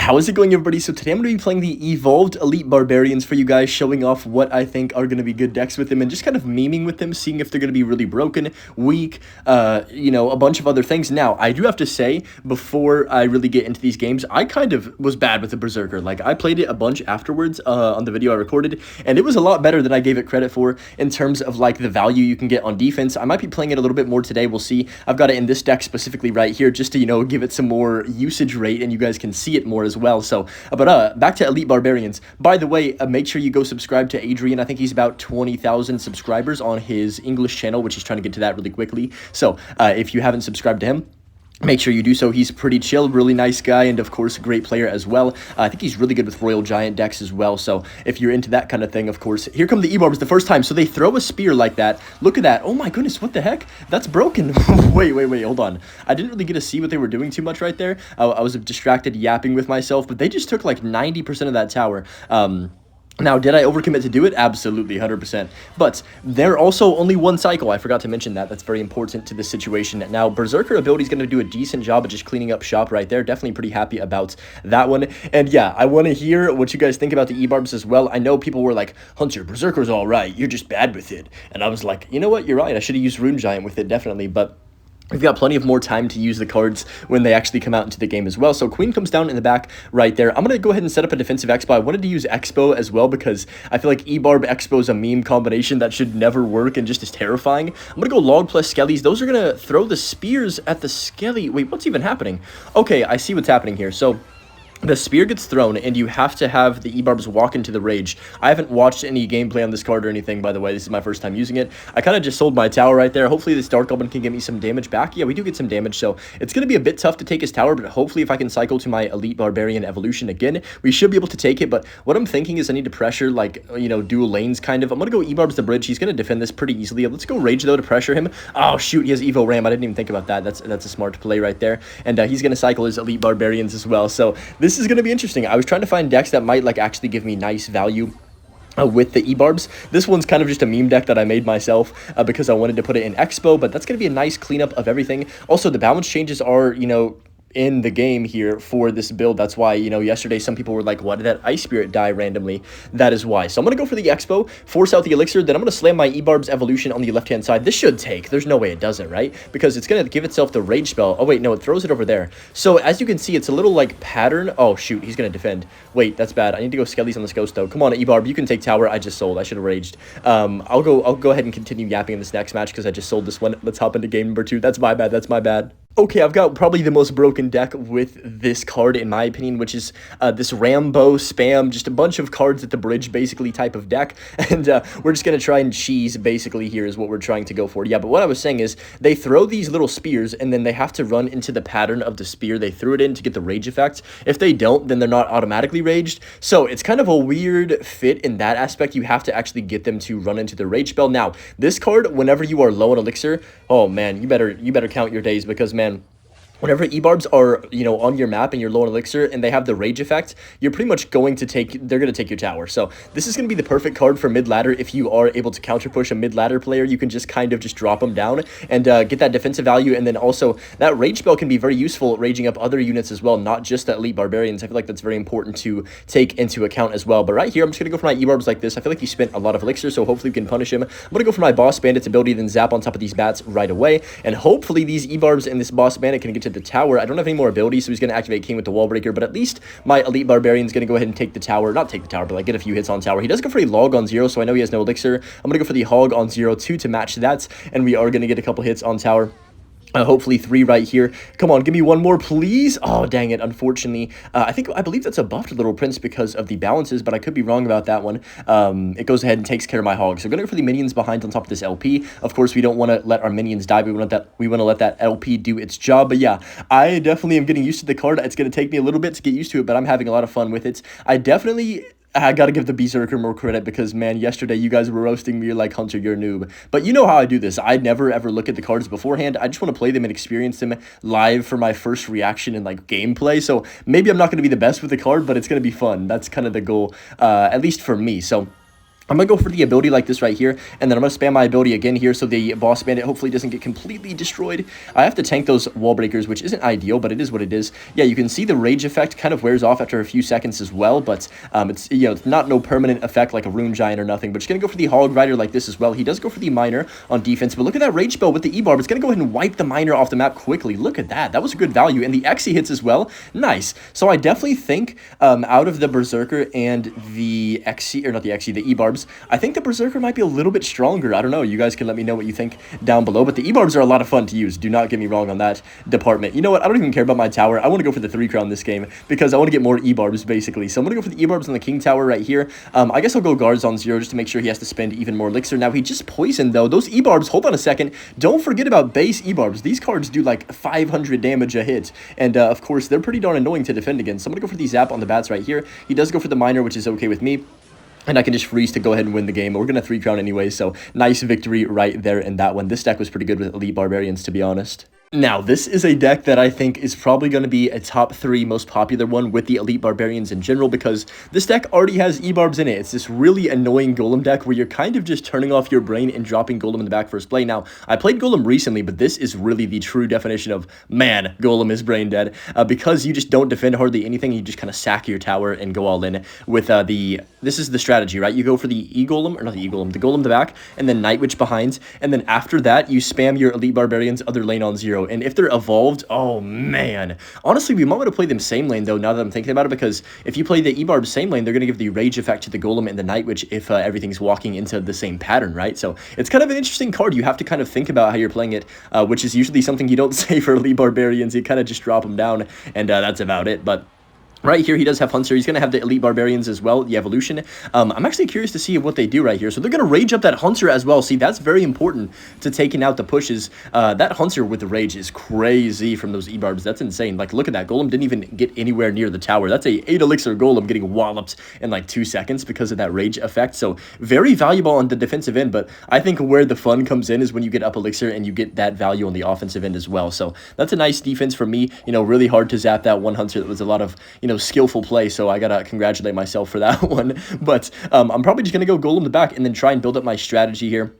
How is it going, everybody? So today I'm going to be playing the Evolved Elite Barbarians for you guys, showing off what I think are going to be good decks with them and just kind of memeing with them, seeing if they're going to be really broken, weak, a bunch of other things. Now, I do have to say, before I really get into these games, I kind of was bad with the Berserker. Like, I played it a bunch afterwards on the video I recorded, and it was a lot better than I gave it credit for in terms of, like, the value you can get on defense. I might be playing it a little bit more today. We'll see. I've got it in this deck specifically right here just to, give it some more usage rate, and you guys can see it more as well. So, but back to Elite Barbarians. By the way, make sure you go subscribe to Adrian. I think he's about 20,000 subscribers on his English channel, which he's trying to get to that really quickly. So, if you haven't subscribed to him, make sure you do so. He's pretty chill, really nice guy, and of course, a great player as well. I think he's really good with Royal Giant decks as well, so if you're into that kind of thing, of course. Here come the E-Barbs the first time, so they throw a spear like that. Look at that. Oh my goodness, what the heck? That's broken. wait, hold on. I didn't really get to see what they were doing too much right there. I was distracted yapping with myself, but they just took like 90% of that tower. Now, did I overcommit to do it? Absolutely, 100%. But they're also only one cycle. I forgot to mention that. That's very important to this situation. Now, Berserker ability is going to do a decent job of just cleaning up shop right there. Definitely pretty happy about that one. And yeah, I want to hear what you guys think about the E-Barbs as well. I know people were like, Hunter, Berserker's all right. You're just bad with it. And I was like, you know what? You're right. I should have used Rune Giant with it, definitely. But we've got plenty of more time to use the cards when they actually come out into the game as well. So Queen comes down in the back right there. I'm going to go ahead and set up a defensive Expo. I wanted to use Expo as well because I feel like E-Barb Expo is a meme combination that should never work and just is terrifying. I'm going to go Log plus Skellies. Those are going to throw the spears at the Skelly. Wait, what's even happening? Okay, I see what's happening here. So the spear gets thrown, and you have to have the E-Barbs walk into the rage. I haven't watched any gameplay on this card or anything, by the way. This is my first time using it. I kind of just sold my tower right there. Hopefully this Dark Goblin can get me some damage back. Yeah, we do get some damage, so it's going to be a bit tough to take his tower, but hopefully if I can cycle to my Elite Barbarian evolution again, we should be able to take it. But what I'm thinking is I need to pressure, like, dual lanes, kind of. I'm going to go E-Barbs the bridge. He's going to defend this pretty easily. Let's go Rage, though, to pressure him. Oh, shoot, he has Evo Ram. I didn't even think about that. That's a smart play right there. And he's going to cycle his Elite Barbarians as well. So this is going to be interesting. I was trying to find decks that might like actually give me nice value with the E-Barbs. This one's kind of just a meme deck that I made myself because I wanted to put it in Expo, but that's going to be a nice cleanup of everything. Also, the balance changes are, in the game here for this build. That's why, yesterday some people were like, why did that Ice Spirit die randomly? That is why. So I'm going to go for the Expo, force out the Elixir, then I'm going to slam my E-Barb's evolution on the left-hand side. This should take. There's no way it doesn't, right? Because it's going to give itself the Rage spell. Oh, wait, no, it throws it over there. So as you can see, it's a little, like, pattern. Oh, shoot, he's going to defend. Wait, that's bad. I need to go Skellies on this Ghost, though. Come on, E-Barb, you can take tower. I just sold. I should have raged. I'll go ahead and continue yapping in this next match because I just sold this one. Let's hop into game number 2. That's my bad. That's my bad. Okay, I've got probably the most broken deck with this card, in my opinion, which is this Rambo spam, just a bunch of cards at the bridge, basically, type of deck. And we're just going to try and cheese, basically, here is what we're trying to go for. Yeah, but what I was saying is they throw these little spears, and then they have to run into the pattern of the spear they threw it in to get the rage effect. If they don't, then they're not automatically raged. So it's kind of a weird fit in that aspect. You have to actually get them to run into the rage spell. Now, this card, whenever you are low on Elixir, oh, man, you better count your days because, man, whenever E-Barbs are, on your map and you're low on Elixir and they have the Rage effect, you're pretty much they're going to take your tower. So this is going to be the perfect card for mid-ladder. If you are able to counter push a mid-ladder player, you can just kind of just drop them down and get that defensive value. And then also that Rage spell can be very useful at raging up other units as well, not just the Elite Barbarians. I feel like that's very important to take into account as well. But right here, I'm just going to go for my E-Barbs like this. I feel like he spent a lot of Elixir, so hopefully we can punish him. I'm going to go for my Boss Bandit's ability, then zap on top of these bats right away. And hopefully these E-Barbs and this Boss Bandit can get to the tower. I don't have any more abilities, so he's going to activate King with the Wall Breaker, but at least my Elite Barbarian is going to go ahead and take the tower. Not take the tower, but like get a few hits on tower. He does go for a Log on 0, so I know he has no Elixir. I'm going to go for the Hog on 0 too to match that, and we are going to get a couple hits on tower. Hopefully 3 right here. Come on, give me one more, please. Oh, dang it. Unfortunately, I believe that's a buffed Little Prince because of the balances, but I could be wrong about that one. It goes ahead and takes care of my hog. So I'm going to go for the minions behind on top of this LP. Of course, we don't want to let our minions die. We want to let that LP do its job. But yeah, I definitely am getting used to the card. It's going to take me a little bit to get used to it, but I'm having a lot of fun with it. I gotta give the Berserker more credit because, man, yesterday you guys were roasting me. You're like, Hunter, you're a noob. But you know how I do this. I never, ever look at the cards beforehand. I just want to play them and experience them live for my first reaction and, like, gameplay. So maybe I'm not going to be the best with the card, but it's going to be fun. That's kind of the goal, at least for me. So I'm going to go for the ability like this right here, and then I'm going to spam my ability again here so the boss bandit hopefully doesn't get completely destroyed. I have to tank those wall breakers, which isn't ideal, but it is what it is. Yeah, you can see the rage effect kind of wears off after a few seconds as well, but it's, you know, it's not no permanent effect like a rune giant or nothing, but just going to go for the hog rider like this as well. He does go for the miner on defense, but look at that rage spell with the Ebarb. It's going to go ahead and wipe the miner off the map quickly. Look at that. That was a good value, and the Xe hits as well. Nice. So I definitely think out of the Berserker and the Xe, or not the Xe, the Ebarbs, I think the Berserker might be a little bit stronger. I don't know. You guys can let me know what you think down below. But the Ebarbs are a lot of fun to use. Do not get me wrong on that department. You know what? I don't even care about my tower. I want to go for the 3 crown this game because I want to get more Ebarbs, basically. So I'm going to go for the Ebarbs on the King Tower right here. I guess I'll go guards on 0 just to make sure he has to spend even more elixir. Now, he just poisoned, though. Those Ebarbs, hold on a second. Don't forget about base Ebarbs. These cards do like 500 damage a hit. And, of course, they're pretty darn annoying to defend against. So I'm going to go for the Zap on the bats right here. He does go for the Miner, which is okay with me. And I can just freeze to go ahead and win the game. We're going to 3 crown anyway, so nice victory right there in that one. This deck was pretty good with Elite Barbarians, to be honest. Now, this is a deck that I think is probably going to be a top 3 most popular one with the Elite Barbarians in general, because this deck already has Ebarbs in it. It's this really annoying Golem deck where you're kind of just turning off your brain and dropping Golem in the back first play. Now, I played Golem recently, but this is really the true definition of, man, Golem is brain dead, because you just don't defend hardly anything. You just kind of sack your tower and go all in with this is the strategy, right? You go for the E-Golem, or not the E-Golem, the Golem in the back, and then Night Witch behind, and then after that, you spam your Elite Barbarians other lane on 0. And if they're evolved, oh man. Honestly, we might want to play them same lane though, now that I'm thinking about it, because if you play the Ebarb same lane, they're going to give the rage effect to the Golem and the Night Witch if everything's walking into the same pattern, right? So it's kind of an interesting card. You have to kind of think about how you're playing it, which is usually something you don't say for Elite Barbarians. You kind of just drop them down, and that's about it. But right here, he does have Hunter. He's going to have the Elite Barbarians as well, the Evolution. I'm actually curious to see what they do right here. So they're going to rage up that Hunter as well. See, that's very important to taking out the pushes. That Hunter with the rage is crazy from those Ebarbs. That's insane. Like, look at that. Golem didn't even get anywhere near the tower. That's a 8 elixir Golem getting walloped in like 2 seconds because of that rage effect. So very valuable on the defensive end, but I think where the fun comes in is when you get up elixir and you get that value on the offensive end as well. So that's a nice defense for me. You know, really hard to zap that one Hunter. That was a lot of, you know, skillful play, so I gotta congratulate myself for that one. But I'm probably just gonna go Golem the back and then try and build up my strategy here.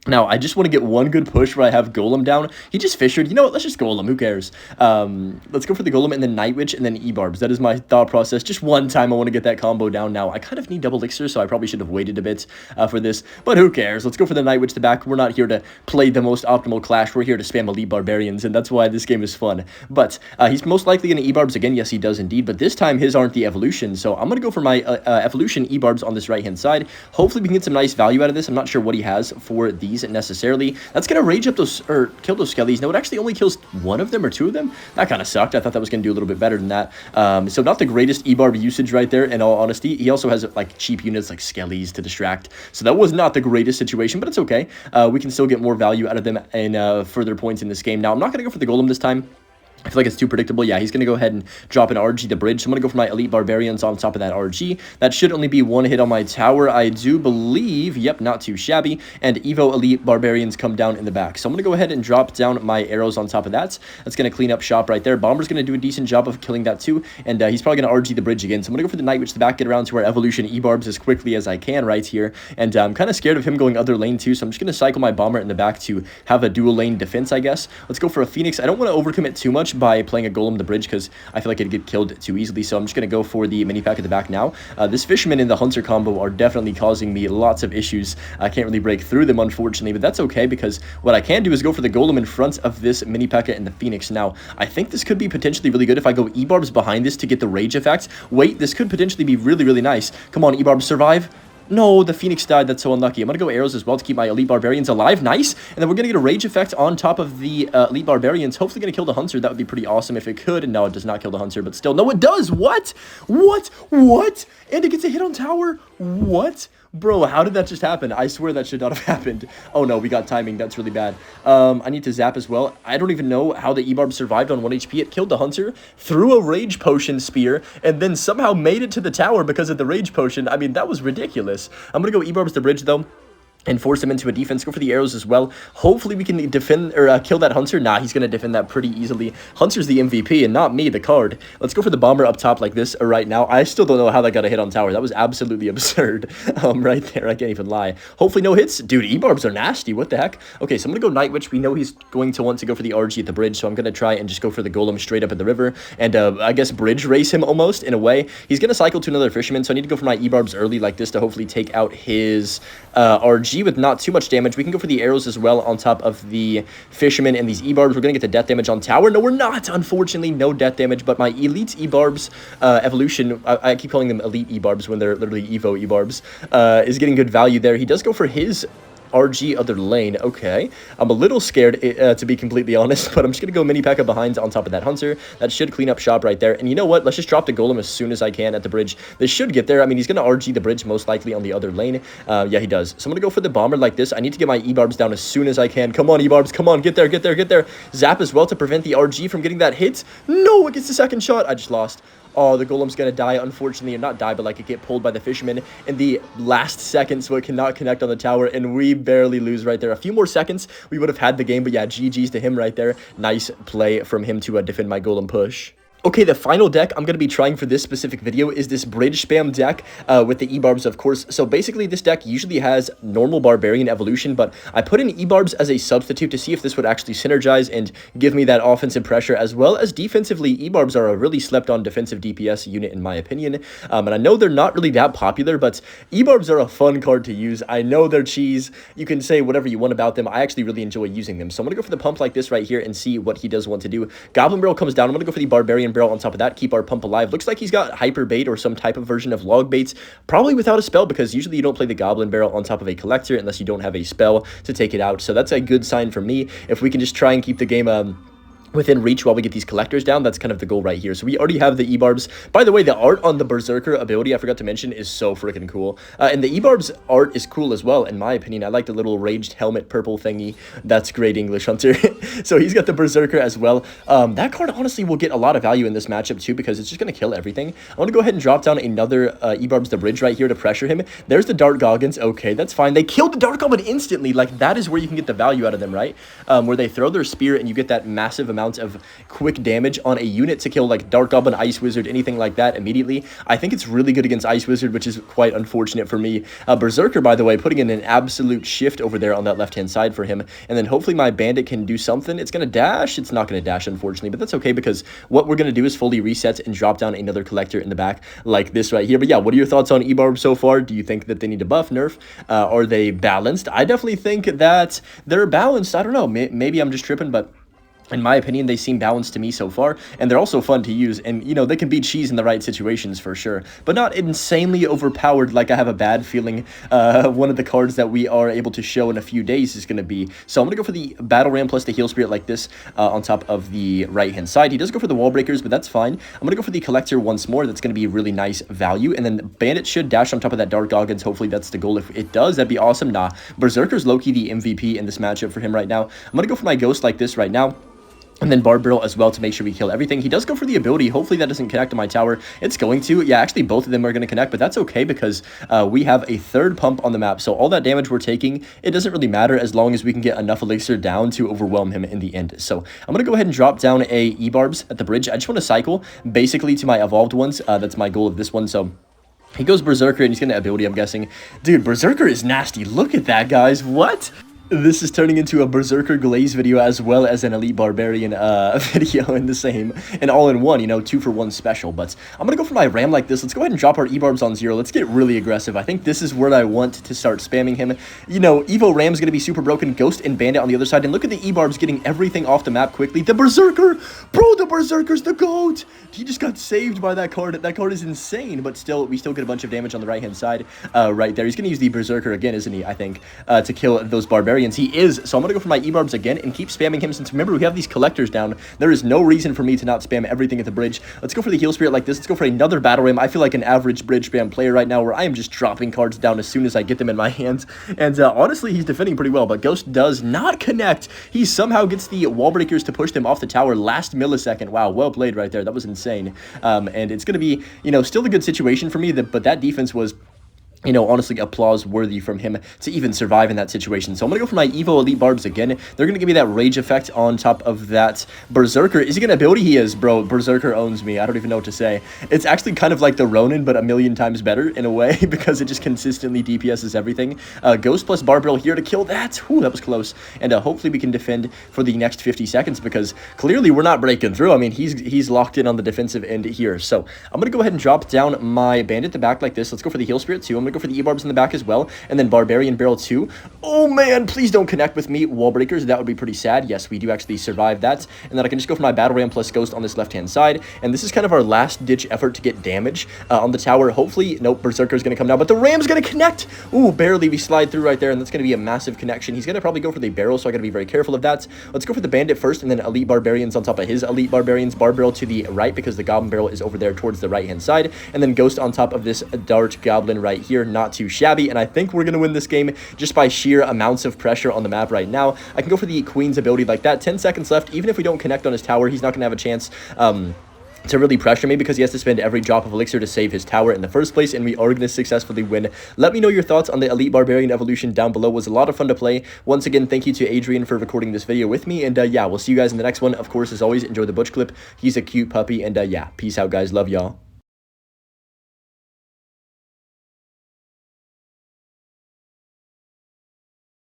Now, I just want to get one good push where I have Golem down. He just fissured. You know what? Let's just Golem. Who cares? Let's go for the Golem and then Night Witch and then Ebarbs. That is my thought process. Just one time I want to get that combo down now. I kind of need double elixir, so I probably should have waited a bit for this. But who cares? Let's go for the Night Witch to back. We're not here to play the most optimal clash. We're here to spam Elite Barbarians, and that's why this game is fun. But he's most likely going to Ebarbs again. Yes, he does indeed. But this time, his aren't the Evolution. So I'm going to go for my Evolution Ebarbs on this right-hand side. Hopefully, we can get some nice value out of this. I'm not sure what he has for these necessarily. That's going to rage up those, or kill those skellies. No, it actually only kills 1 of them or 2 of them. That kind of sucked. I thought that was going to do a little bit better than that. So not the greatest Ebarb usage right there, in all honesty. He also has, like, cheap units like skellies to distract. So that was not the greatest situation, but it's okay. We can still get more value out of them in further points in this game. Now, I'm not going to go for the Golem this time. I feel like it's too predictable. Yeah, he's going to go ahead and drop an RG the bridge. So I'm going to go for my Elite Barbarians on top of that RG. That should only be 1 hit on my tower, I do believe. Yep, not too shabby. And Evo Elite Barbarians come down in the back. So I'm going to go ahead and drop down my arrows on top of that. That's going to clean up shop right there. Bomber's going to do a decent job of killing that too. And he's probably going to RG the bridge again. So I'm going to go for the Night Witch to back, get around to our Evolution Ebarbs as quickly as I can right here. And I'm kind of scared of him going other lane too. So I'm just going to cycle my Bomber in the back to have a dual lane defense, I guess. Let's go for a Phoenix. I don't want to overcommit too much by playing a Golem the bridge because I feel like it'd get killed too easily, so I'm just going to go for the mini pack at the back now. This Fisherman and the Hunter combo are definitely causing me lots of issues. I can't really break through them, unfortunately, but that's okay because what I can do is go for the Golem in front of this mini pack and the Phoenix. Now, I think this could be potentially really good if I go Ebarbs behind this to get the rage effect. Wait, this could potentially be really, really nice. Come on, Ebarbs, survive. No, the Phoenix died. That's so unlucky. I'm going to go arrows as well to keep my Elite Barbarians alive. Nice. And then we're going to get a rage effect on top of the Elite Barbarians. Hopefully going to kill the Hunter. That would be pretty awesome if it could. No, it does not kill the Hunter, but still. No, it does. What? What? What? And it gets a hit on tower? What? Bro, how did that just happen? I swear that should not have happened. Oh no, we got timing. That's really bad. I need to zap as well. I don't even know how the Ebarb survived on 1 HP. It killed the Hunter, threw a Rage Potion spear, and then somehow made it to the tower because of the Rage Potion. I mean, that was ridiculous. I'm going to go Ebarb's the bridge, though. and force him into a defense. Go for the arrows as well. Hopefully we can defend or kill that Hunter. Nah, he's going to defend that pretty easily. Hunter's the MVP and not me, the card. Let's go for the bomber up top like this right now. I still don't know how that got a hit on tower. That was absolutely absurd right there. I can't even lie. Hopefully no hits. Dude, E-Barbs are nasty. What the heck? Okay, so I'm going to go Night Witch. We know he's going to want to go for the RG at the bridge, so I'm going to try and just go for the Golem straight up at the river and I guess bridge race him almost in a way. He's going to cycle to another Fisherman, so I need to go for my E-Barbs early like this to hopefully take out his RG with not too much damage. We can go for the arrows as well on top of the Fisherman and these E-Barbs. We're going to get the death damage on tower. No, we're not. Unfortunately, no death damage, but my Elite E-Barbs evolution, I keep calling them Elite E-Barbs when they're literally Evo E-Barbs, is getting good value there. He does go for his RG other lane. Okay, I'm a little scared to be completely honest, but I'm just gonna go mini P.E.K.K.A behind on top of that Hunter. That should clean up shop right there. And you know what, let's just drop the Golem as soon as I can at the bridge. This should get there. I mean, he's gonna RG the bridge most likely on the other lane. Yeah, he does. So I'm gonna go for the bomber like this. I need to get my E-Barbs down as soon as I can. Come on, E-Barbs, come on, get there, get there, get there. Zap as well to prevent the RG from getting that hit. No, it gets the second shot. I just lost. Oh, the Golem's gonna die, unfortunately, or not die, but like it get pulled by the Fisherman in the last second, so it cannot connect on the tower, and we barely lose right there. A few more seconds, we would have had the game, but yeah, GG's to him right there. Nice play from him to defend my Golem push. Okay, the final deck I'm going to be trying for this specific video is this bridge spam deck with the E-Barbs, of course. So basically, this deck usually has normal Barbarian evolution, but I put in E-Barbs as a substitute to see if this would actually synergize and give me that offensive pressure, as well as defensively. E-Barbs are a really slept-on defensive DPS unit, in my opinion, and I know they're not really that popular, but E-Barbs are a fun card to use. I know they're cheese. You can say whatever you want about them. I actually really enjoy using them. So I'm going to go for the pump like this right here and see what he does want to do. Goblin Barrel comes down. I'm going to go for the Barbarian Barrel on top of that, keep our pump alive. Looks like he's got hyper bait or some type of version of log baits, probably without a spell, because usually you don't play the Goblin Barrel on top of a collector unless you don't have a spell to take it out. So that's a good sign for me. If we can just try and keep the game within reach while we get these collectors down, that's kind of the goal right here. So we already have the E-Barbs. By the way, the art on the Berserker ability, I forgot to mention, is so freaking cool. And the E-Barbs art is cool as well, in my opinion. I like the little raged helmet purple thingy. That's great, English Hunter. So he's got the Berserker as well. That card honestly will get a lot of value in this matchup too, because it's just going to kill everything. I want to go ahead and drop down another E-Barbs the bridge right here to pressure him. There's the Dark Goggins. Okay, that's fine. They killed the Dark Goblin instantly. Like, that is where you can get the value out of them, right? Where they throw their spear and you get that massive amount of quick damage on a unit to kill like Dark Goblin, Ice Wizard, anything like that immediately. I think it's really good against Ice Wizard, which is quite unfortunate for me. Berserker, by the way, putting in an absolute shift over there on that left-hand side for him. And then hopefully my Bandit can do something. It's going to dash. It's not going to dash, unfortunately, but that's okay, because what we're going to do is fully reset and drop down another collector in the back like this right here. But yeah, what are your thoughts on E-Barb so far? Do you think that they need to buff, nerf? Are they balanced? I definitely think that they're balanced. I don't know. Maybe I'm just tripping, but in my opinion, they seem balanced to me so far, and they're also fun to use, and, you know, they can be cheese in the right situations for sure, but not insanely overpowered like I have a bad feeling one of the cards that we are able to show in a few days is going to be. So I'm going to go for the Battle Ram plus the Heal Spirit like this on top of the right-hand side. He does go for the Wall Breakers, but that's fine. I'm going to go for the Collector once more. That's going to be really nice value, and then Bandit should dash on top of that Dark Goggins. Hopefully that's the goal. If it does, that'd be awesome. Nah, Berserker's low-key the MVP in this matchup for him right now. I'm going to go for my Ghost like this right now. And then Barb Barrel as well to make sure we kill everything. He does go for the ability. Hopefully that doesn't connect to my tower. It's going to. Yeah, actually both of them are going to connect, but that's okay because we have a third pump on the map. So all that damage we're taking, it doesn't really matter as long as we can get enough elixir down to overwhelm him in the end. So I'm going to go ahead and drop down a E-Barbs at the bridge. I just want to cycle basically to my evolved ones. That's my goal of this one. So he goes Berserker and he's going to ability, I'm guessing. Dude, Berserker is nasty. Look at that, guys. What? This is turning into a Berserker Glaze video as well as an Elite Barbarian video in the same, and all in one, you know, 2-for-1 special. But I'm going to go for my Ram like this. Let's go ahead and drop our E-Barbs on 0. Let's get really aggressive. I think this is where I want to start spamming him. You know, Evo Ram's going to be super broken. Ghost and Bandit on the other side. And look at the E-Barbs getting everything off the map quickly. The Berserker! Bro, the Berserker's the GOAT! He just got saved by that card. That card is insane, but still, we still get a bunch of damage on the right-hand side right there. He's going to use the Berserker again, isn't he, I think, to kill those Barbarians. He is, so I'm going to go for my E-Barbs again and keep spamming him, since remember we have these collectors down. There is no reason for me to not spam everything at the bridge. Let's go for the Heal Spirit like this. Let's go for another Battle Ram. I feel like an average bridge spam player right now, where I am just dropping cards down as soon as I get them in my hands. And honestly, he's defending pretty well, but Ghost does not connect. He somehow gets the Wall Breakers to push them off the tower last millisecond. Wow, well played right there. That was insane. And it's going to be, you know, still a good situation for me, but that defense was you know, honestly, applause worthy from him to even survive in that situation. So I'm going to go for my Evo Elite Barbs again. They're going to give me that rage effect on top of that Berserker. Is he going to ability? He is, bro. Berserker owns me. I don't even know what to say. It's actually kind of like the Ronin, but a million times better in a way because it just consistently DPSs everything. Ghost plus Barbarrel here to kill that. Whew, that was close. And hopefully we can defend for the next 50 seconds because clearly we're not breaking through. I mean, he's locked in on the defensive end here. So I'm going to go ahead and drop down my Bandit at the back like this. Let's go for the Heal Spirit too. I'm going to go for the E-Barbs in the back as well, and then Barbarian Barrel 2. Oh man, please don't connect with me, Wall Breakers. That would be pretty sad. Yes, we do actually survive that, and then I can just go for my Battle Ram plus Ghost on this left-hand side, and this is kind of our last-ditch effort to get damage on the tower. Hopefully, nope, Berserker is going to come down, but the Ram's going to connect. Ooh, barely. We slide through right there, and that's going to be a massive connection. He's going to probably go for the barrel, so I got to be very careful of that. Let's go for the Bandit first, and then Elite Barbarians on top of his Elite Barbarians. Barbarrel to the right, because the Goblin Barrel is over there towards the right-hand side, and then Ghost on top of this Dart Goblin right here. Not too shabby, and I think we're going to win this game just by sheer amounts of pressure on the map right now. I can go for the Queen's ability like that. 10 seconds left. Even if we don't connect on his tower, he's not going to have a chance to really pressure me because he has to spend every drop of elixir to save his tower in the first place, and we are going to successfully win. Let me know your thoughts on the Elite Barbarian evolution down below. It was a lot of fun to play. Once again, thank you to Adrian for recording this video with me, and yeah, we'll see you guys in the next one. Of course, as always, enjoy the Butch clip. He's a cute puppy, and yeah, peace out, guys. Love y'all.